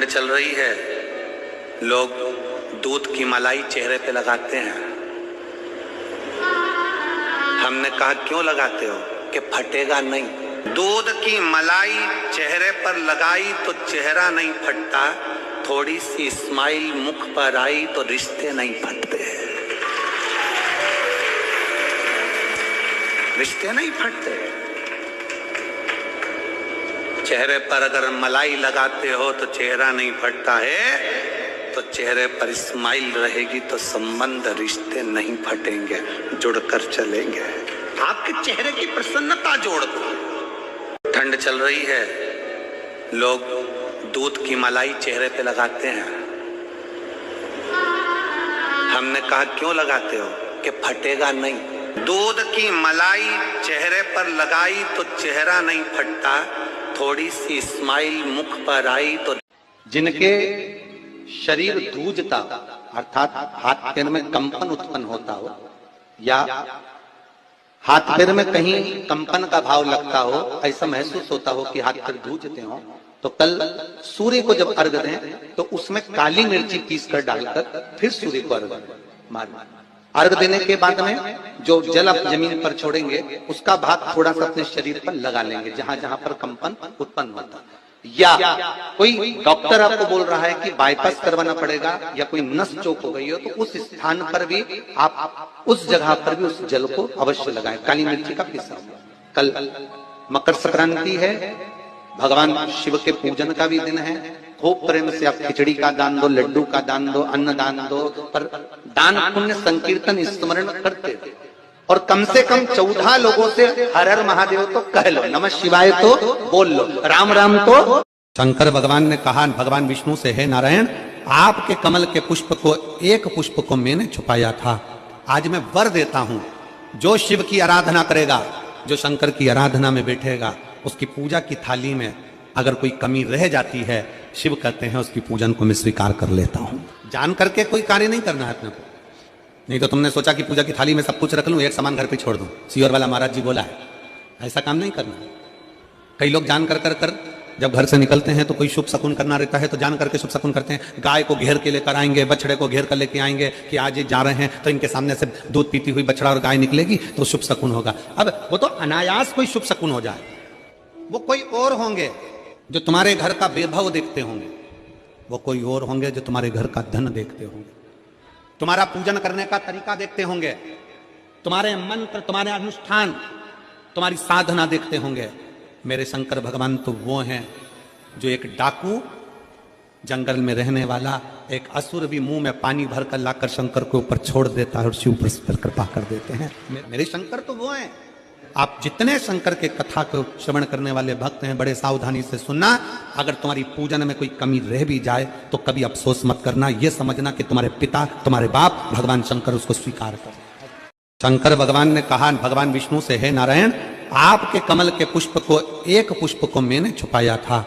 ठंड चल रही है, लोग दूध की मलाई चेहरे पे लगाते हैं। हमने कहा क्यों लगाते हो? कि फटेगा नहीं। दूध की मलाई चेहरे पर लगाई तो चेहरा नहीं फटता, थोड़ी सी स्माइल मुख पर आई तो रिश्ते नहीं फटते। रिश्ते नहीं फटते। चेहरे पर अगर मलाई लगाते हो तो चेहरा नहीं फटता है, तो चेहरे पर स्माइल रहेगी तो संबंध रिश्ते नहीं फटेंगे, जुड़कर चलेंगे। आपके चेहरे की प्रसन्नता जोड़ दो। ठंड चल रही है, लोग दूध की मलाई चेहरे पे लगाते हैं। हमने कहा क्यों लगाते हो? कि फटेगा नहीं। दूध की मलाई चेहरे पर लगाई तो चेहरा नहीं फटता, थोड़ी सी स्माइल मुख पर आई तो। जिनके शरीर धूजता अर्थात हाथ पैर में कंपन उत्पन्न होता हो, या हाथ पैर में कहीं कंपन का भाव लगता हो, ऐसा महसूस होता हो कि हाथ पैर धूजते हो, तो कल सूर्य को जब अर्घ दें तो उसमें काली मिर्ची पीस कर डालकर फिर सूर्य को अर्घ मारें। अर्घ देने के बाद में जो जल आप जमीन पर छोड़ेंगे उसका भाग थोड़ा सा अपने शरीर पर लगा लेंगे, जहां जहां पर कंपन उत्पन्न होता। या कोई डॉक्टर आपको बोल रहा है कि बाईपास करवाना पड़ेगा या कोई नस चौक हो गई हो, तो उस स्थान पर भी आप उस जगह पर भी उस जल को अवश्य लगाएं, काली मिर्ची का पिसा। कल मकर संक्रांति है, भगवान शिव के पूजन का भी दिन है। खूब प्रेम से आप खिचड़ी का दान दो, लड्डू का दान दो, अन्न दान दो, पर दान पुण्य संकीर्तन स्मरण करते और कम से कम 14 लोगों से हर हर महादेव तो कह लो, नमः शिवाय तो बोल लो, राम राम तो। शंकर भगवान ने कहा भगवान विष्णु से, हे नारायण, आपके कमल के पुष्प को, एक पुष्प को मैंने छुपाया था, आज मैं वर देता हूं, जो शिव की आराधना करेगा, जो शंकर की आराधना में बैठेगा, उसकी पूजा की थाली में अगर कोई कमी रह जाती है, शिव कहते हैं उसकी पूजन को मैं स्वीकार कर लेता हूं। जान करके कोई कार्य नहीं करना है अपने को। नहीं तो तुमने सोचा कि पूजा की थाली में सब कुछ रख लूं, एक सामान घर पे छोड़ दूं, सियोर वाला महाराज जी बोला है, ऐसा काम नहीं करना। कई लोग जान कर जब घर से निकलते हैं तो कोई शुभ शकुन करना रहता है तो जान करके शुभ शकुन करते हैं। गाय को घेर के लेकर आएंगे, बछड़े को घेर कर लेके आएंगे कि आज ये जा रहे हैं तो इनके सामने से दूध पीती हुई बछड़ा और गाय निकलेगी तो शुभ शकुन होगा। अब वो तो अनायास कोई शुभ शकुन हो जाए, वो कोई और होंगे जो तुम्हारे घर का वैभव देखते होंगे, वो कोई और होंगे जो तुम्हारे घर का धन देखते होंगे, तुम्हारा पूजन करने का तरीका देखते होंगे, तुम्हारे मंत्र, तुम्हारे अनुष्ठान, तुम्हारी साधना देखते होंगे। मेरे शंकर भगवान तो वो हैं जो एक डाकू, जंगल में रहने वाला एक असुर भी मुंह में पानी भरकर लाकर शंकर के ऊपर छोड़ देता है और शिव पर कृपा कर देते हैं। मेरे शंकर तो वो हैं। आप जितने शंकर के कथा को श्रवण करने वाले भक्त हैं, बड़े सावधानी से सुनना। अगर तुम्हारी पूजन में कोई कमी रह भी जाए तो कभी अफसोस मत करना, यह समझना कि तुम्हारे पिता, तुम्हारे बाप भगवान शंकर उसको स्वीकार कर। शंकर भगवान ने कहा भगवान विष्णु से, हे नारायण, आपके कमल के पुष्प को, एक पुष्प को मैंने छुपाया था,